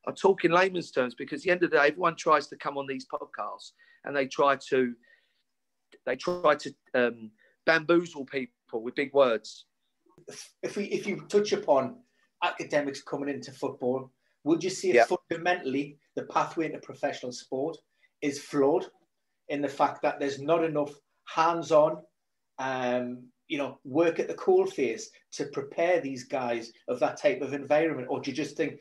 I talk in layman's terms because at the end of the day, everyone tries to come on these podcasts and they try to bamboozle people with big words. If you touch upon academics coming into football, would you say fundamentally the pathway into professional sport is flawed in the fact that there's not enough hands-on, work at the coalface to prepare these guys of that type of environment? Or do you just think,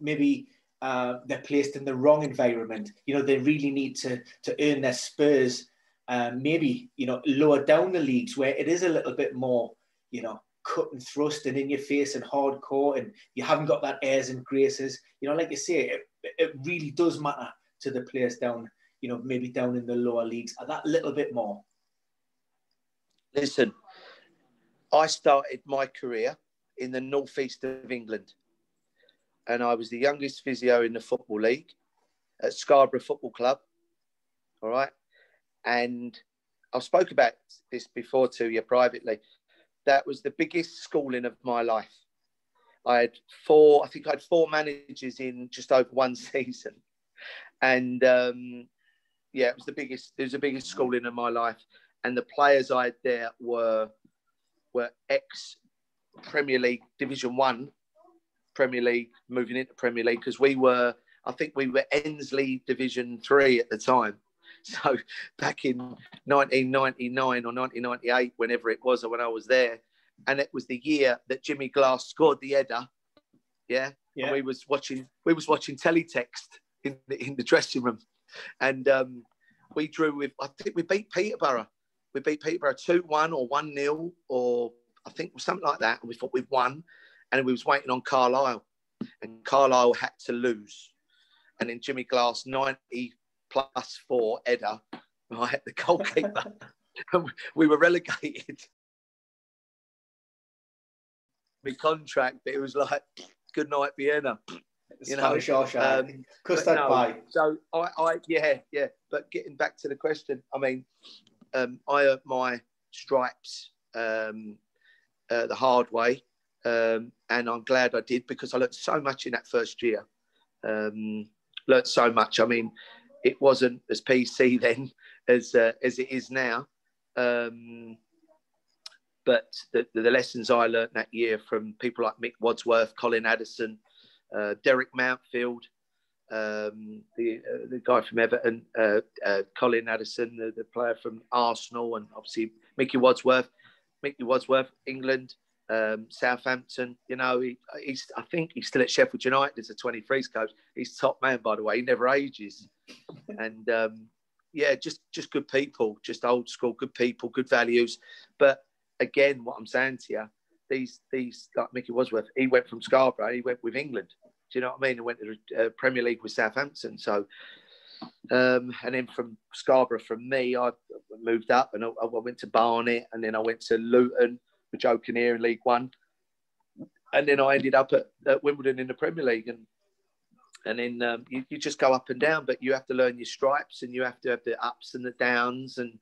maybe they're placed in the wrong environment? They really need to earn their spurs, maybe, lower down the leagues where it is a little bit more, cut and thrust and in your face and hardcore, and you haven't got that airs and graces. Like you say, it really does matter to the players down, maybe down in the lower leagues, that little bit more. Listen, I started my career in the northeast of England, and I was the youngest physio in the Football League at Scarborough Football Club. All right. And I've spoke about this before to you privately. That was the biggest schooling of my life. I had four managers in just over one season. And it was the biggest schooling of my life. And the players I had there were ex-Premier League, Division 1, Premier League, moving into Premier League, because we were Ensley Division 3 at the time. So back in 1999 or 1998, whenever it was, or when I was there, and it was the year that Jimmy Glass scored the header. Yeah. And we was watching teletext in the dressing room, and we drew with. I think we beat Peterborough. We beat Peterborough 2-1 or 1-0, or I think something like that. And we thought we'd won, and we was waiting on Carlisle, and Carlisle had to lose, and then Jimmy Glass 90+4 header, right, the goalkeeper. We were relegated. My contract, but it was like, good night, Vienna. Custard pie. So but getting back to the question, I mean, I earned my stripes the hard way, and I'm glad I did, because I learned so much in that first year. Learned so much. I mean, it wasn't as PC then as it is now. But the lessons I learned that year from people like Mick Wadsworth, Colin Addison, Derek Mountfield, the guy from Everton, Colin Addison, the player from Arsenal, and obviously Mickey Wadsworth, England, Southampton. I think he's still at Sheffield United as a 23s coach. He's top man, by the way. He never ages. And just good people, just old school, good people, good values. But again, what I'm saying to you, these like Mickey Wadsworth, he went from Scarborough, he went with England. Do you know what I mean? He went to the Premier League with Southampton. So, and then from Scarborough, from me, I moved up and I went to Barnet, and then I went to Luton with Joe Kinnear in League One. And then I ended up at Wimbledon in the Premier League. And then you just go up and down, but you have to learn your stripes, and you have to have the ups and the downs, and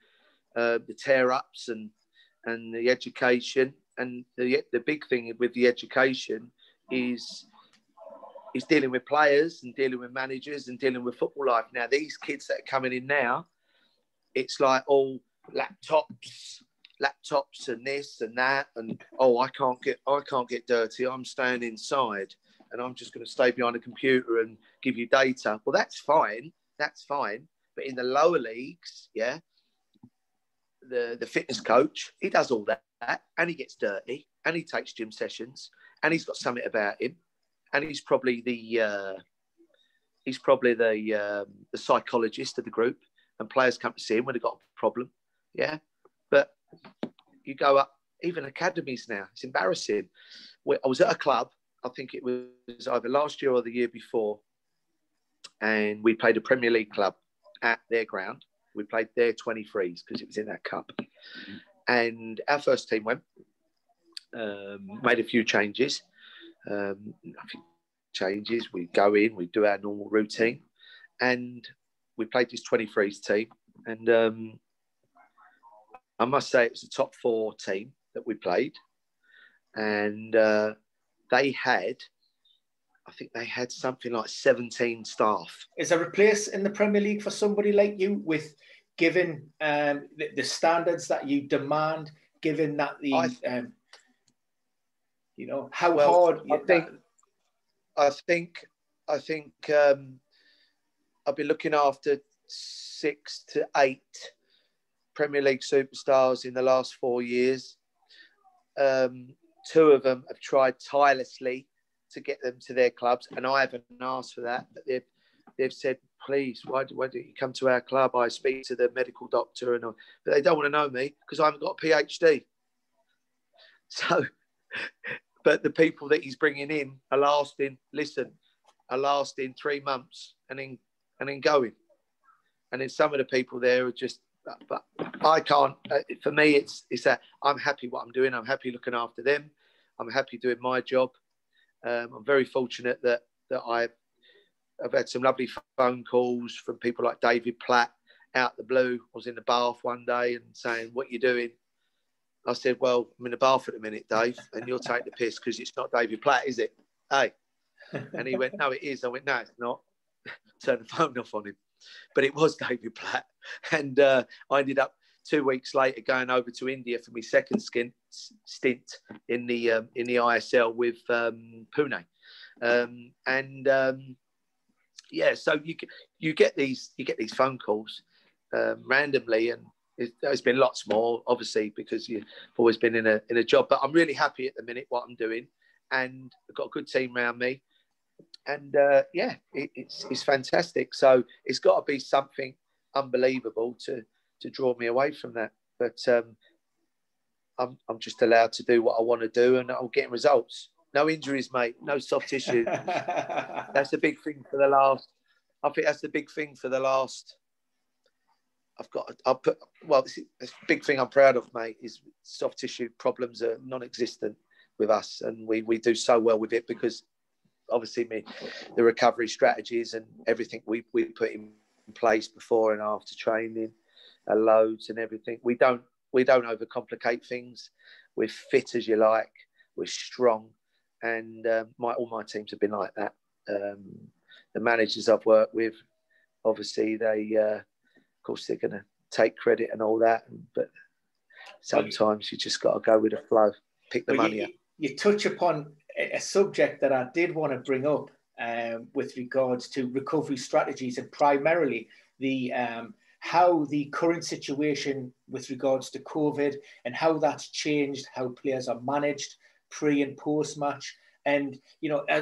the tear-ups and the education. And the big thing with the education is dealing with players and dealing with managers and dealing with football life. Now, these kids that are coming in now, it's like all laptops and this and that, and I can't get dirty. I'm staying inside, and I'm just going to stay behind a computer and give you data. Well, that's fine. But in the lower leagues, the fitness coach, he does all that, and he gets dirty, and he takes gym sessions, and he's got something about him, and he's probably the psychologist of the group, and players come to see him when they've got a problem. Yeah, but you go up, even academies now, it's embarrassing. I was at a club, I think it was either last year or the year before, and we played a Premier League club at their ground. We played their 23s because it was in that cup. And our first team went, made a few changes. We go in, we do our normal routine, and we played this 23s team. And I must say it was the top 4 team that we played. And they had I think they had something like 17 staff. Is there a place in the Premier League for somebody like you, with given the standards that you demand, given that how hard? I think I've been looking after 6 to 8 Premier League superstars in the last 4 years. 2 of them have tried tirelessly to get them to their clubs, and I haven't asked for that, but they've said, please, why don't you come to our club? I speak to the medical doctor and all, but they don't want to know me because I haven't got a PhD. So, but the people that he's bringing in are lasting 3 months and then going. And then some of the people there are just, but I can't, for me, it's that I'm happy what I'm doing. I'm happy looking after them. I'm happy doing my job. I'm very fortunate that I've had some lovely phone calls from people like David Platt out the blue. I was in the bath one day and saying, what are you doing? I said, well, I'm in the bath at the minute, Dave, and you'll take the piss because it's not David Platt, is it? Hey. And he went, no, it is. I went, no, it's not. Turned the phone off on him. But it was David Platt. And I ended up 2 weeks later going over to India for my second stint in the ISL with Pune. Yeah, so you get these phone calls randomly, and there's been lots more, obviously, because you've always been in a job. But I'm really happy at the minute what I'm doing, and I've got a good team around me, and it's fantastic. So it's got to be something unbelievable to draw me away from that. But I'm just allowed to do what I want to do, and I'm getting results. No injuries, mate. No soft tissue. That's the big thing for the last. I think that's the big thing for the last. The big thing I'm proud of, mate, is soft tissue problems are non-existent with us, and we do so well with it because obviously the recovery strategies and everything we put in place before and after training, loads and everything. We don't overcomplicate things. We're fit as you like. We're strong, and all my teams have been like that. The managers I've worked with, obviously they. Of course, they're going to take credit and all that, but sometimes you just got to go with the flow, pick the money up. You touch upon a subject that I did want to bring up with regards to recovery strategies, and primarily how the current situation with regards to COVID and how that's changed, how players are managed pre and post match. And,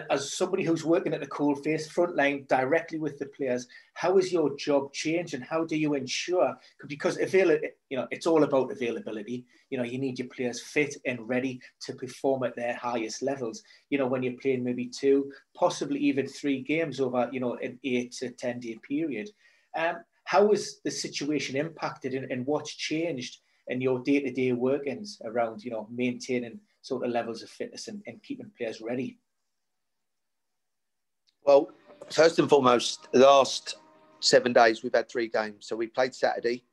as somebody who's working at the coalface front line directly with the players, how has your job changed, and how do you ensure, because it's all about availability. You need your players fit and ready to perform at their highest levels. When you're playing maybe 2, possibly even 3 games over, an 8 to 10 day period. How has the situation impacted, and what's changed in your day-to-day workings around, maintaining sort of levels of fitness and keeping players ready? Well, first and foremost, the last 7 days we've had 3 games. So we played Saturday,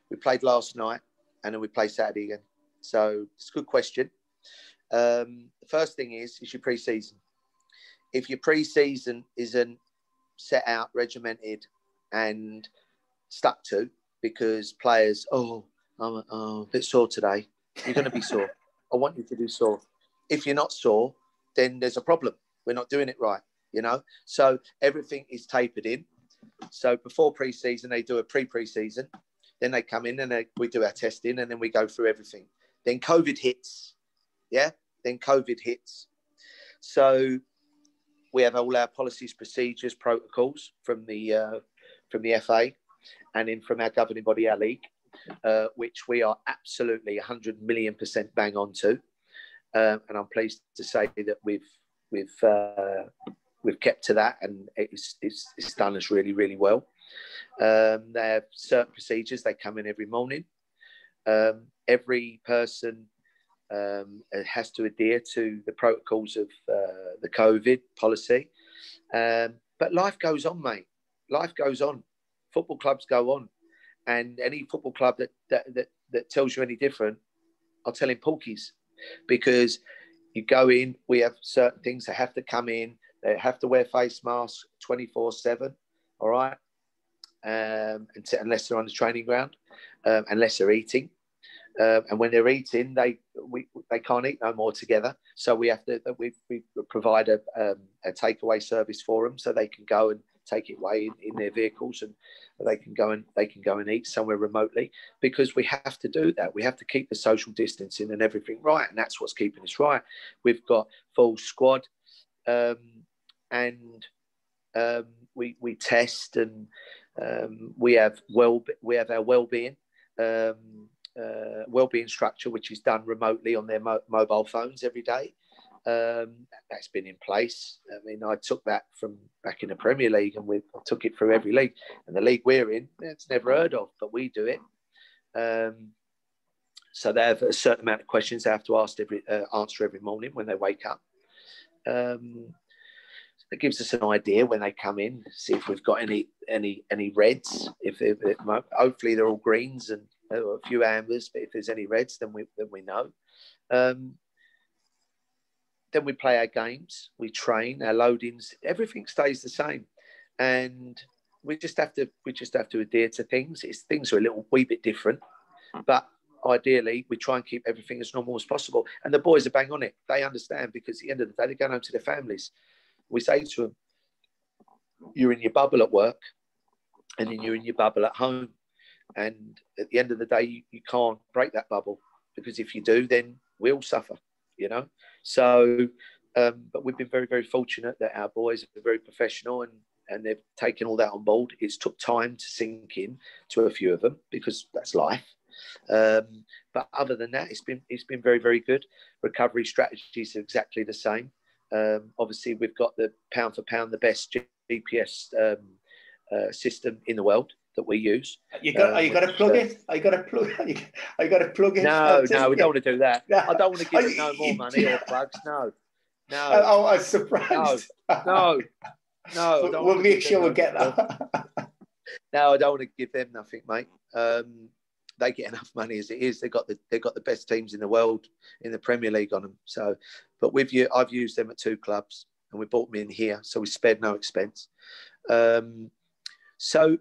we played last night, and then we play Saturday again. So it's a good question. The first thing is your pre-season. If your pre-season isn't set out, regimented, and stuck to, because players, I'm a bit sore today, you're going to be sore. I want you to do sore. If you're not sore, then there's a problem. We're not doing it right, So everything is tapered in. So before pre-season, they do a pre-season. Then they come in and we do our testing, and then we go through everything. Then COVID hits. Yeah? Then COVID hits. So we have all our policies, procedures, protocols from the FA and then from our governing body, our league. Which we are absolutely 100 million% bang on to, and I'm pleased to say that we've kept to that, and it's done us really, really well. They have certain procedures. They come in every morning. Every person has to adhere to the protocols of the COVID policy, but life goes on, mate. Life goes on. Football clubs go on. And any football club that tells you any different, I'll tell him porkies, because you go in, we have certain things that have to come in, They have to wear face masks 24/7. All right, unless they're on the training ground, unless they're eating. And when they're eating, they can't eat no more together. So we provide a takeaway service for them, so they can go and take it away in their vehicles, and they can go and eat somewhere remotely, because we have to do that. We have to keep the social distancing and everything right, and that's what's keeping us right. We've got full squad, and we test, and we have our wellbeing. Wellbeing structure, which is done remotely on their mobile phones every day. That's been in place. I mean, I took that from back in the Premier League, and I took it through every league. And the league we're in, it's never heard of, but we do it. So they have a certain amount of questions they have to answer every morning when they wake up. It gives us an idea when they come in, see if we've got any reds. Hopefully they're all greens and a few ambers, but if there's any reds, then we know. Then we play our games, we train, our loadings, everything stays the same, and we just have to adhere to things. Things are a little wee bit different, but ideally we try and keep everything as normal as possible. And the boys are bang on it. They understand, because at the end of the day, they're going home to their families. We say to them, you're in your bubble at work, and then you're in your bubble at home. And at the end of the day, you can't break that bubble, because if you do, then we all suffer, you know. So, but we've been very, very fortunate that our boys are very professional, and they've taken all that on board. It's took time to sink in to a few of them, because that's life. But other than that, it's been very, very good. Recovery strategies are exactly the same. Obviously, we've got the pound for pound the best GPS system in the world that we use. You got to plug it. I got to plug it. No, we don't want to do that. I don't want to give it no more money or plugs. No. Oh, I was surprised. No. We'll make sure we get that. No, I don't want to give them nothing, mate. They get enough money as it is. They've got the best teams in the world in the Premier League on them. So, but I've used them at 2 clubs, and we brought them in here, so we spared no expense. So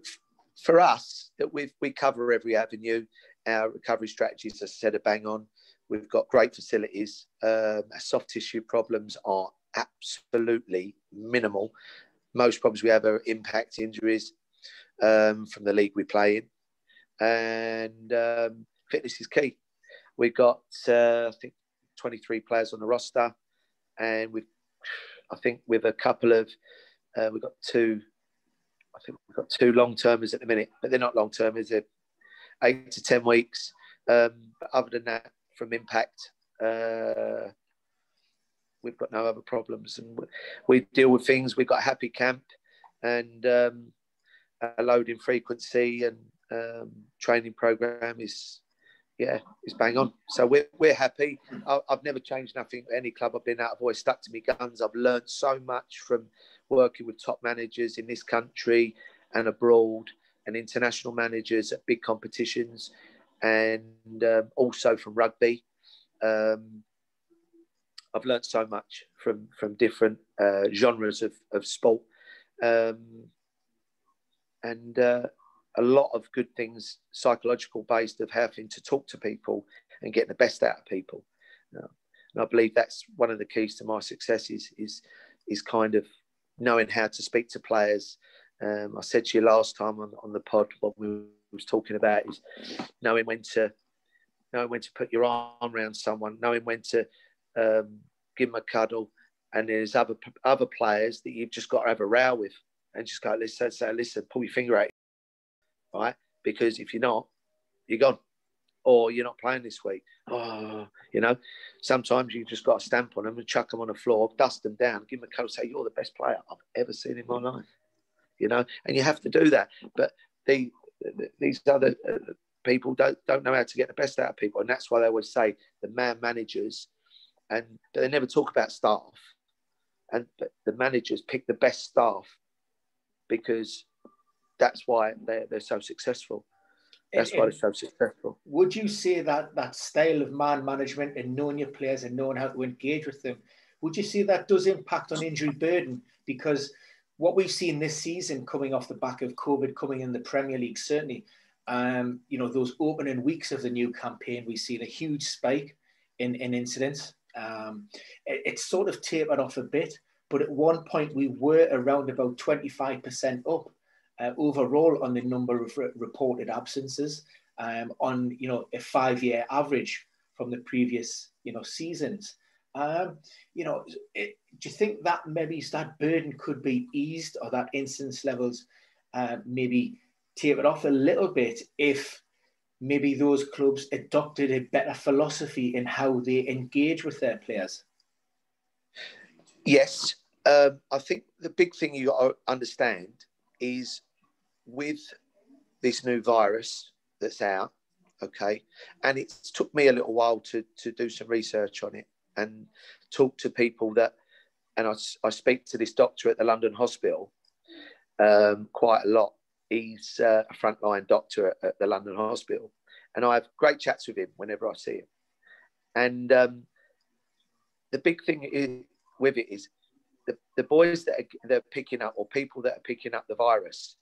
for us, that we cover every avenue. Our recovery strategies, as I said, are bang on. We've got great facilities. Our soft tissue problems are absolutely minimal. Most problems we have are impact injuries from the league we play in. And fitness is key. We've got, I think, 23 players on the roster, and we've got 2. I think we've got 2 long-termers at the minute, but they're not long-termers. They're 8 to 10 weeks. But other than that, from impact, we've got no other problems, and we deal with things. We've got a happy camp, and a loading frequency and training program is bang on. So we're happy. I've never changed nothing. Any club I've been at, I've always stuck to my guns. I've learned so much from working with top managers in this country and abroad, and international managers at big competitions, and also from rugby. I've learned so much from different genres of sport, and a lot of good things, psychological based, of having to talk to people and getting the best out of people. And I believe that's one of the keys to my success is kind of knowing how to speak to players. I said to you last time on the pod, what we was talking about is knowing when to put your arm around someone, knowing when to give them a cuddle, and there's other players that you've just got to have a row with, and just go, listen, pull your finger out, right? Because if you're not, you're gone, or you're not playing this week. Oh, sometimes you just got to stamp on them and chuck them on the floor, dust them down, give them a cuddle, say, you're the best player I've ever seen in my life, and you have to do that. But these other people don't know how to get the best out of people, and that's why they always say the man managers, but they never talk about staff, but the managers pick the best staff, because that's why they're so successful. That's why they're so successful. Would you say that style of man management and knowing your players and knowing how to engage with them, would you say that does impact on injury burden? because what we've seen this season coming off the back of COVID coming in the Premier League, certainly, those opening weeks of the new campaign, we've seen a huge spike in incidents. It's sort of tapered off a bit, but at one point we were around about 25% up overall on the number of reported absences on, a 5-year average from the previous, seasons. Do you think that maybe that burden could be eased, or that incidence levels maybe tapered off a little bit if maybe those clubs adopted a better philosophy in how they engage with their players? Yes. I think the big thing you got to understand is with this new virus that's out, okay, and it's took me a little while to do some research on it and talk to people and I speak to this doctor at the London hospital quite a lot. He's a frontline doctor at the London hospital, and I have great chats with him whenever I see him. And the big thing with it is the boys that are picking up, or people that are picking up the virus,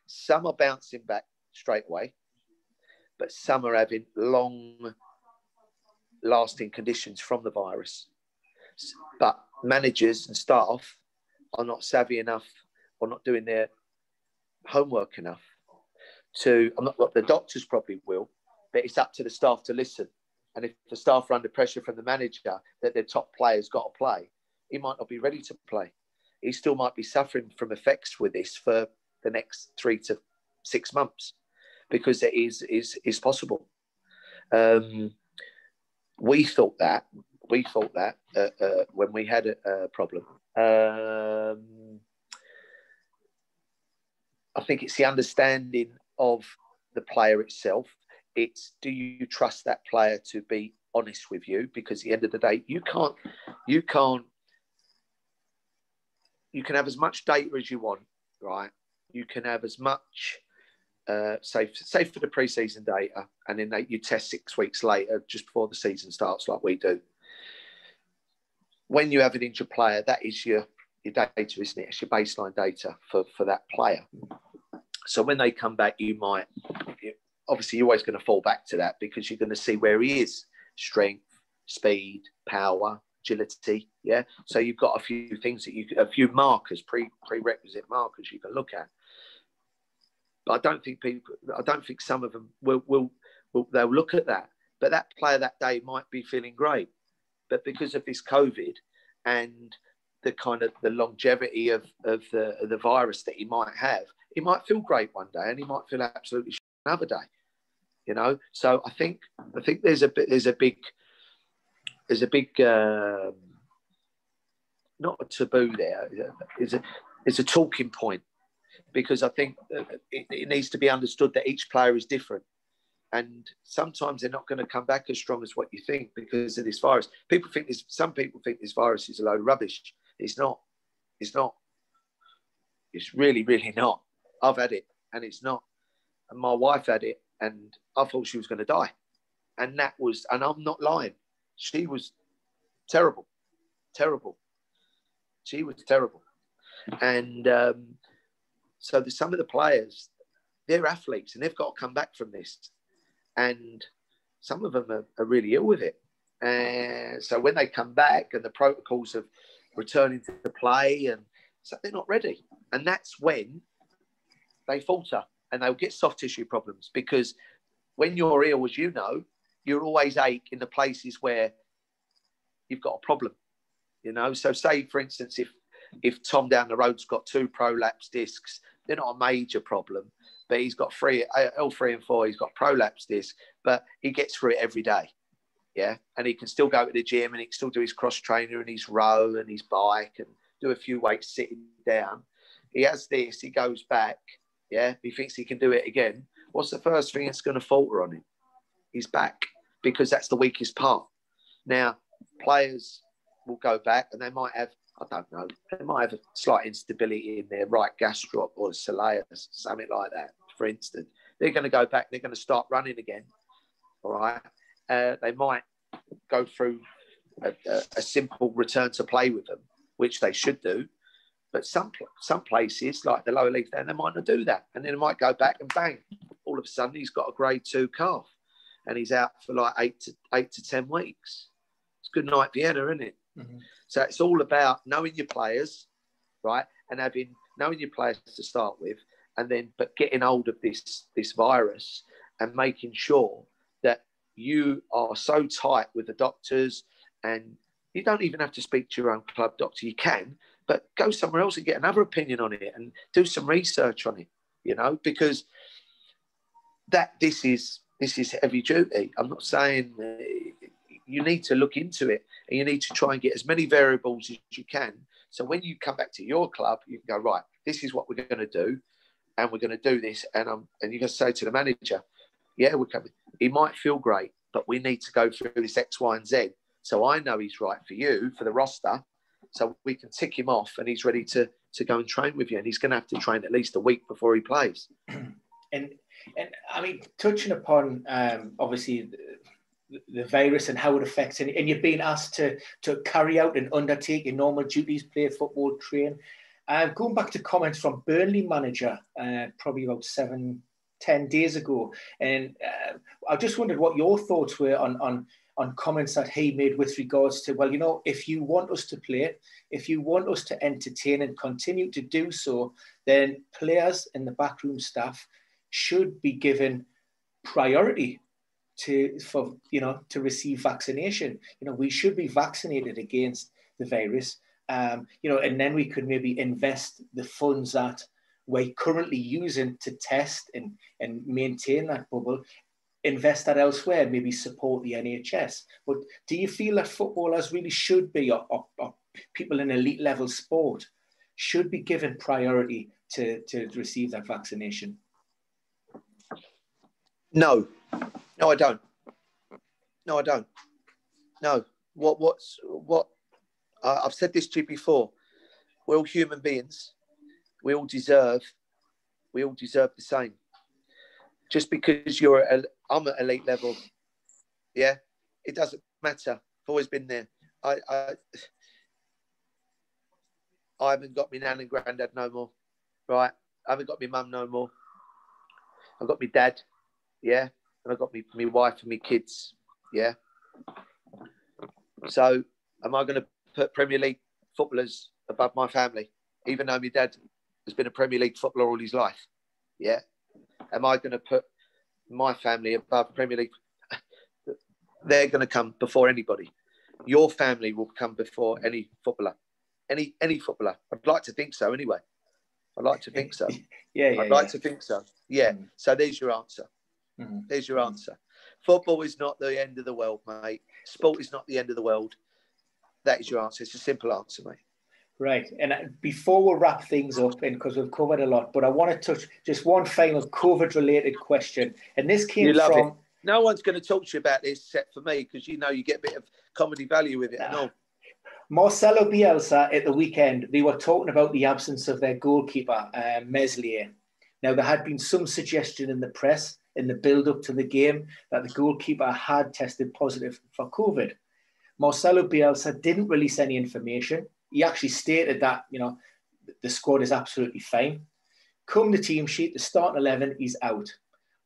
some are bouncing back straight away, but some are having long-lasting conditions from the virus. But managers and staff are not savvy enough, or not doing their homework enough the doctors probably will, but it's up to the staff to listen. And if the staff are under pressure from the manager that their top player's got to play, he might not be ready to play. He still might be suffering from effects with this for the next 3 to 6 months, because it is possible. We thought that when we had a problem. I think it's the understanding of the player itself. It's, do you trust that player to be honest with you? Because at the end of the day, you can have as much data as you want, right? You can have as much, say for the pre-season data, and then you test 6 weeks later, just before the season starts, like we do. When you have an injured player, that is your data, isn't it? It's your baseline data for that player. So when they come back, obviously you're always going to fall back to that, because you're going to see where he is: strength, speed, power, agility. Yeah. So you've got a few things a few markers, prerequisite markers you can look at. But I don't think some of them they'll look at that. But that player that day might be feeling great, but because of this COVID and the kind of the longevity of the virus that he might have, he might feel great one day and he might feel absolutely shit another day. So I think there's a big not a taboo there. It's a talking point, because I think it needs to be understood that each player is different, and sometimes they're not going to come back as strong as what you think because of this virus. Some people think this virus is a load of rubbish. It's not. It's really, really not. I've had it, and it's not. And my wife had it, and I thought she was going to die. And I'm not lying. She was terrible. She was terrible. And so some of the players, they're athletes, and they've got to come back from this. And some of them are really ill with it. And so when they come back, and the protocols of returning to play, and so they're not ready. And that's when they falter, and they'll get soft tissue problems, because when you're ill, as you know, you'll always ache in the places where you've got a problem, So say, for instance, if Tom down the road's got 2 prolapse discs, they're not a major problem, but he's got L3 and 4, he's got prolapse disc, but he gets through it every day. Yeah. And he can still go to the gym, and he can still do his cross trainer and his row and his bike and do a few weights sitting down. He has this, he goes back. Yeah. He thinks he can do it again. What's the first thing that's going to falter on him? His back, because that's the weakest part. Now, players will go back, and they might have, I don't know, they might have a slight instability in their right gastroc or soleus, something like that, for instance. They're going to go back, they're going to start running again. All right. They might go through a simple return to play with them, which they should do. But some places, like the lower league, they might not do that. And then it might go back and bang, all of a sudden he's got a grade 2 calf and he's out for like 8 to 10 weeks. It's good night Vienna, isn't it? Mm-hmm. So it's all about knowing your players, right? And knowing your players to start with, but getting hold of this virus and making sure that you are so tight with the doctors, and you don't even have to speak to your own club doctor. You can, but go somewhere else and get another opinion on it and do some research on it, because this is heavy duty. I'm not saying you need to look into it, and you need to try and get as many variables as you can. So when you come back to your club, you can go, right, this is what we're going to do, and we're going to do this. And you're going to say to the manager, yeah, we're coming. He might feel great, but we need to go through this X, Y, and Z. So I know he's right for you, for the roster, so we can tick him off and he's ready to go and train with you. And he's going to have to train at least a week before he plays. And I mean, touching upon, obviously, the virus and how it affects, and you've been asked to carry out and undertake your normal duties, play football, train. Going back to comments from Burnley manager, probably about 7-10 days ago, and I just wondered what your thoughts were on comments that he made with regards to, well, if you want us to play, if you want us to entertain and continue to do so, then players and the backroom staff should be given priority to receive vaccination. We should be vaccinated against the virus, and then we could maybe invest the funds that we're currently using to test and maintain that bubble, invest that elsewhere, maybe support the NHS. But do you feel that footballers really should be, or people in elite level sport should be given priority to receive that vaccination? No, I don't. No. I've said this to you before. We're all human beings. We all deserve the same. Just because I'm at elite level, yeah, it doesn't matter. I've always been there. I haven't got my nan and granddad no more, right? I haven't got my mum no more. I've got my dad, yeah, and I've got my wife and my kids, yeah. So am I going to put Premier League footballers above my family, even though my dad has been a Premier League footballer all his life? Yeah. Am I going to put my family above Premier League? They're going to come before anybody. Your family will come before any footballer. Any footballer. I'd like to think so anyway. I'd like to think so. I'd like to think so. Yeah. Mm-hmm. So there's your answer. Mm-hmm. There's your answer. Football is not the end of the world, mate. Sport is not the end of the world. That is your answer. It's a simple answer, mate. Right. And before we wrap things up, and because we've covered a lot, but I want to touch just one final COVID-related question. And this came from... It. No one's going to talk to you about this except for me, because you know you get a bit of comedy value with it and all. Marcelo Bielsa at the weekend, they were talking about the absence of their goalkeeper, Meslier. Now, there had been some suggestion in the press in the build-up to the game that the goalkeeper had tested positive for COVID. Marcelo Bielsa didn't release any information. He actually stated that, the squad is absolutely fine. Come the team sheet, the starting 11, he's out.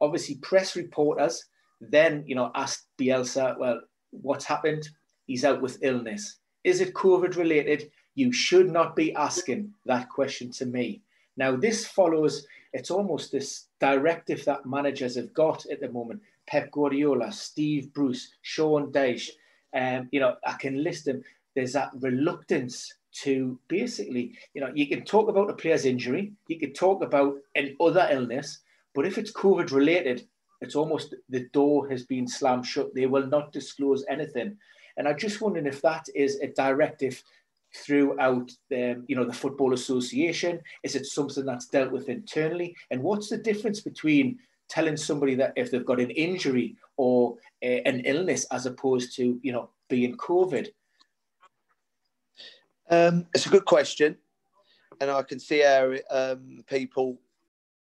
Obviously, press reporters then, asked Bielsa, well, what's happened? He's out with illness. Is it COVID related? You should not be asking that question to me. Now, this follows, it's almost this directive that managers have got at the moment. Pep Guardiola, Steve Bruce, Sean Dyche, I can list them. There's that reluctance to basically, you can talk about a player's injury, you can talk about an other illness, but if it's COVID related, it's almost the door has been slammed shut. They will not disclose anything. And I'm just wondering if that is a directive throughout the Football Association. Is it something that's dealt with internally? And what's the difference between telling somebody that if they've got an injury or an illness as opposed to, being COVID? It's a good question. And I can see how people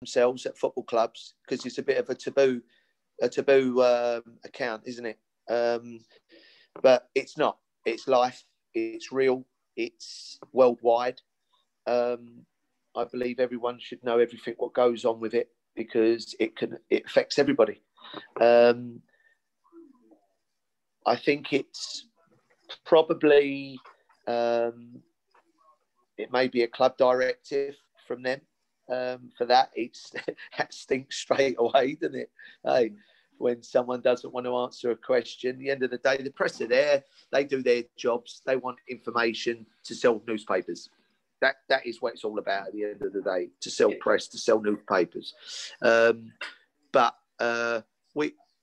themselves at football clubs, because it's a bit of a taboo account, isn't it? But it's not. It's life. It's real. It's worldwide. I believe everyone should know everything what goes on with it, because it affects everybody. I think it's probably it may be a club directive from them for that. That stinks straight away, doesn't it? Hey, when someone doesn't want to answer a question, at the end of the day, the press are there. They do their jobs. They want information to sell newspapers. That is what it's all about at the end of the day, to sell press, to sell newspapers. But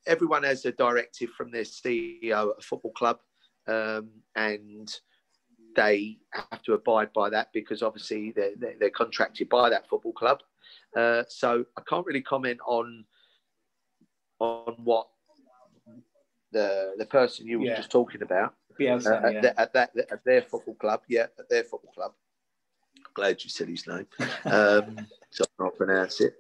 everyone has a directive from their CEO at a football club, and they have to abide by that, because obviously they're contracted by that football club. So I can't really comment on what the person you were just talking about at their football club. Yeah, at their football club. Glad you said his name, so I can't pronounce it.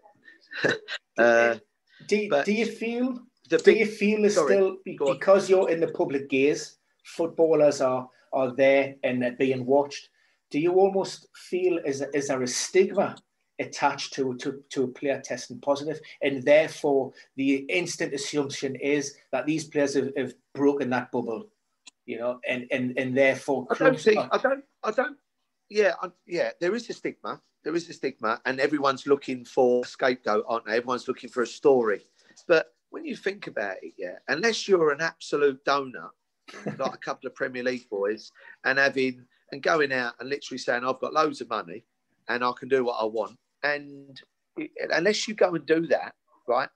Do you feel there's still, because you're in the public gaze, footballers are there and they're being watched? Do you almost feel is there a stigma attached to a player testing positive, and therefore the instant assumption is that these players have broken that bubble, and therefore clubs Yeah, there is a stigma. There is a stigma, and everyone's looking for a scapegoat, aren't they? Everyone's looking for a story. But when you think about it, unless you're an absolute donut, like a couple of Premier League boys, and going out and literally saying, I've got loads of money and I can do what I want. And unless you go and do that, right,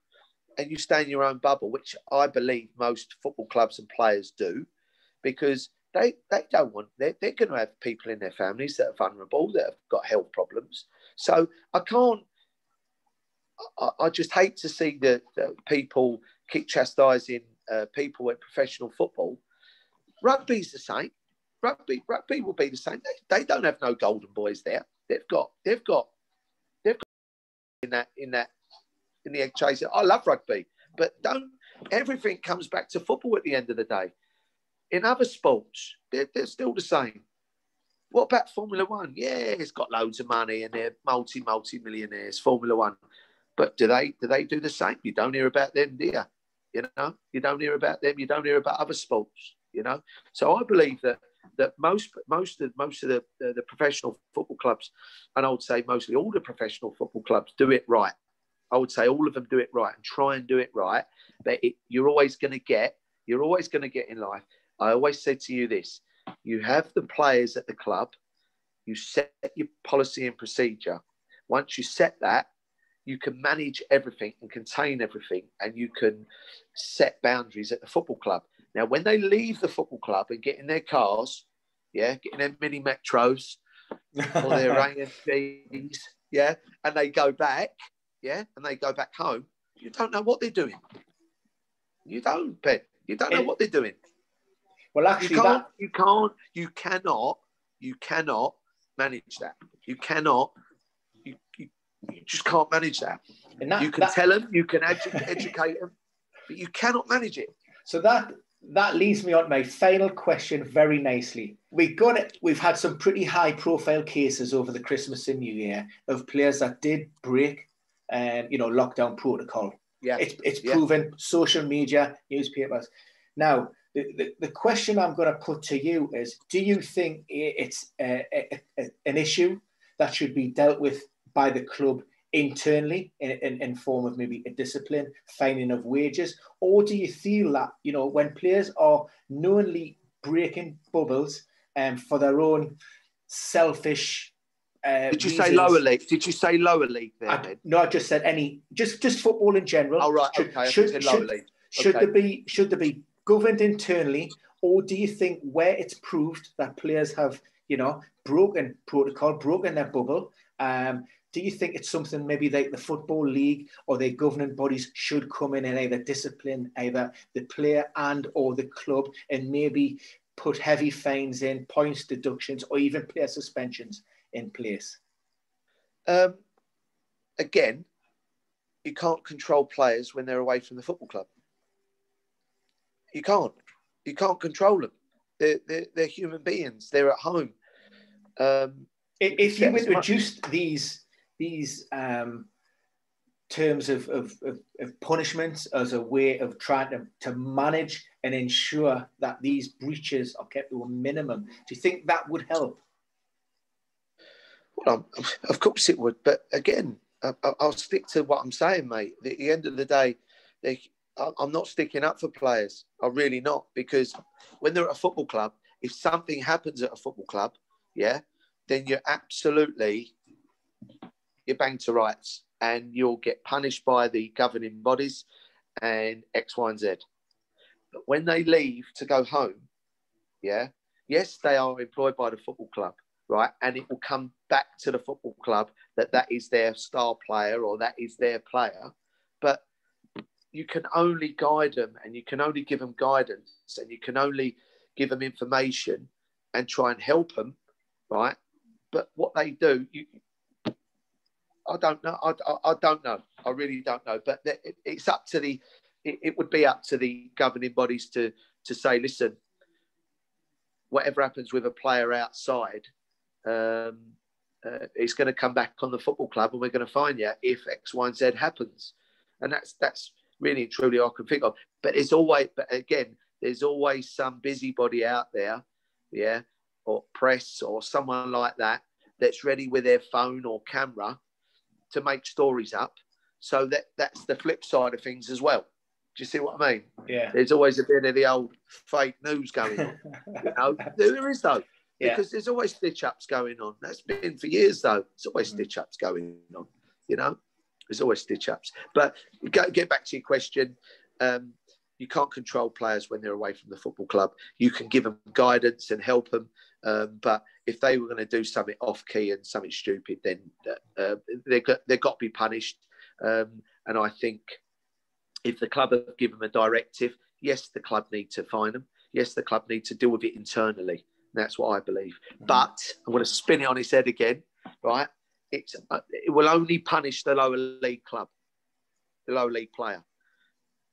and you stay in your own bubble, which I believe most football clubs and players do, because they don't want, they're going to have people in their families that are vulnerable, that have got health problems. So I just hate to see that people keep chastising people in professional football. Rugby's the same. Rugby will be the same. They don't have no golden boys there. They've got in the egg chaser. I love rugby, but everything comes back to football at the end of the day. In other sports, they're still the same. What about Formula One? Yeah, it's got loads of money and they're multi-millionaires, Formula One. But do they do the same? You don't hear about them, do you? You don't hear about them. You don't hear about other sports. So I believe that most of the professional football clubs, and I would say mostly all the professional football clubs, do it right. I would say all of them do it right and try and do it right. But you're always going to get in life. I always said to you this: you have the players at the club, you set your policy and procedure. Once you set that, you can manage everything and contain everything, and you can set boundaries at the football club. Now, when they leave the football club and get in their cars, get in their mini metros or their AMGs, and they go back, and they go back home, you don't know what they're doing. You don't, Ben. You don't know what they're doing. Well, actually, you cannot manage that. You cannot. You just can't manage that. You can tell them, you can educate them, but you cannot manage it. So that leads me on to my final question very nicely. We've had some pretty high-profile cases over the Christmas and New Year of players that did break, lockdown protocol. Yeah, it's proven. Social media, newspapers. Now, the question I'm going to put to you is: do you think it's an issue that should be dealt with by the club internally in form of maybe a discipline, fining of wages, or do you feel that when players are knowingly breaking bubbles for their own selfish Did you reasons, say lower league? Did you say lower league there? No, I just said just football in general. Oh, right, okay. Should there be governed internally, or do you think where it's proved that players have broken protocol, broken their bubble, do you think it's something maybe the Football League or their governing bodies should come in and either discipline either the player and or the club, and maybe put heavy fines in, points deductions, or even player suspensions in place? Again, you can't control players when they're away from the football club. You can't control them. They're human beings. They're at home. If you introduced these terms of punishment as a way of trying to manage and ensure that these breaches are kept to a minimum, do you think that would help? Well, of course it would. But again, I'll stick to what I'm saying, mate. At the end of the day, I'm not sticking up for players. I'm really not. Because when they're at a football club, if something happens at a football club, yeah, then you're banged to rights and you'll get punished by the governing bodies and X, Y, and Z. But when they leave to go home, yeah, yes, they are employed by the football club, right? And it will come back to the football club that is their star player or that is their player. But you can only guide them and you can only give them guidance and you can only give them information and try and help them, right? But what they do, I don't know. I don't know. I really don't know. But it's up to it would be up to the governing bodies to say, listen, whatever happens with a player outside, it's going to come back on the football club and we're going to fine you if X, Y, and Z happens. And that's really and truly all I can think of. But there's always some busybody out there, yeah, or press or someone like that that's ready with their phone or camera to make stories up. So that's the flip side of things as well. Do you see what I mean? Yeah. There's always a bit of the old fake news going on. You know, there is though, because there's always stitch-ups going on. That's been for years though. There's always stitch-ups going on. You know, there's always stitch-ups. But get back to your question. You can't control players when they're away from the football club. You can give them guidance and help them. But if they were going to do something off-key and something stupid, then they've got to be punished. And I think if the club have given them a directive, yes, the club need to fine them. Yes, the club need to deal with it internally. That's what I believe. But I'm going to spin it on its head again, right? It will only punish the lower league club, the lower league player.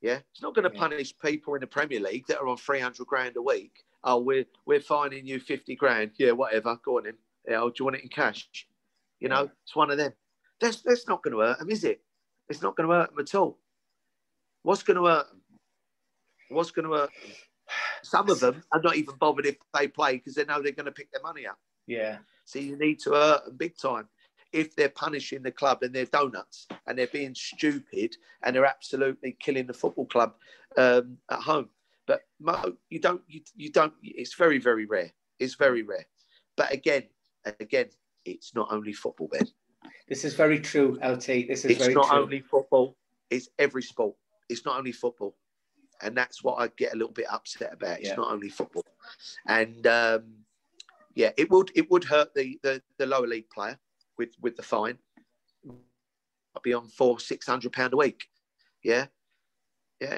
Yeah, it's not going to punish people in the Premier League that are on 300 grand a week. Oh, we're fining you 50 grand. Yeah, whatever. Go on in. Yeah, do you want it in cash? You know, it's one of them. That's not going to hurt them, is it? It's not going to hurt them at all. What's going to hurt them? What's going to hurt them? Some of them are not even bothered if they play because they know they're going to pick their money up. Yeah. So you need to hurt them big time. If they're punishing the club and they're donuts and they're being stupid and they're absolutely killing the football club at home. But you don't, it's very, very rare. It's very rare. But again, it's not only football, Ben. This is very true, LT. This is very true. It's not only football. It's every sport. It's not only football. And that's what I get a little bit upset about. It's not only football. And, it would hurt the lower league player with the fine. I'll be on £400-600 a week. Yeah.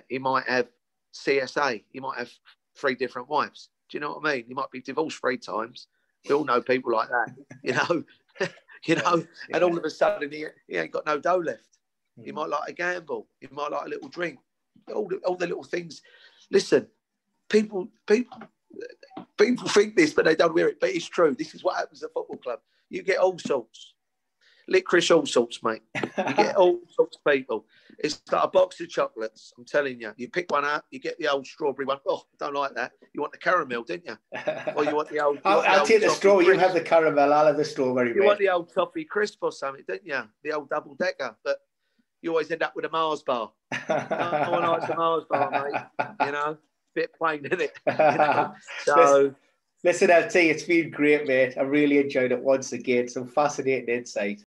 He might have CSA. He might have 3 different wives. Do you know what I mean? He might be divorced 3 times. We all know people like that. You know, and all of a sudden he ain't got no dough left. He might like a gamble. He might like a little drink. All the little things. Listen, people think this, but they don't hear it. But it's true. This is what happens at a football club. You get all sorts. Licorice all sorts, mate. You get all sorts of people. It's like a box of chocolates. I'm telling you. You pick one up, you get the old strawberry one. Oh, I don't like that. You want the caramel, didn't you? Or you want the old... I'll take the strawberry. You have the caramel. I'll have the strawberry. You want the old toffee crisp or something, didn't you? The old double-decker. But you always end up with a Mars bar. No one likes a Mars bar, mate. You know? Bit plain, isn't it? You know? So... Listen, LT, it's been great, mate. I really enjoyed it once again. Some fascinating insight.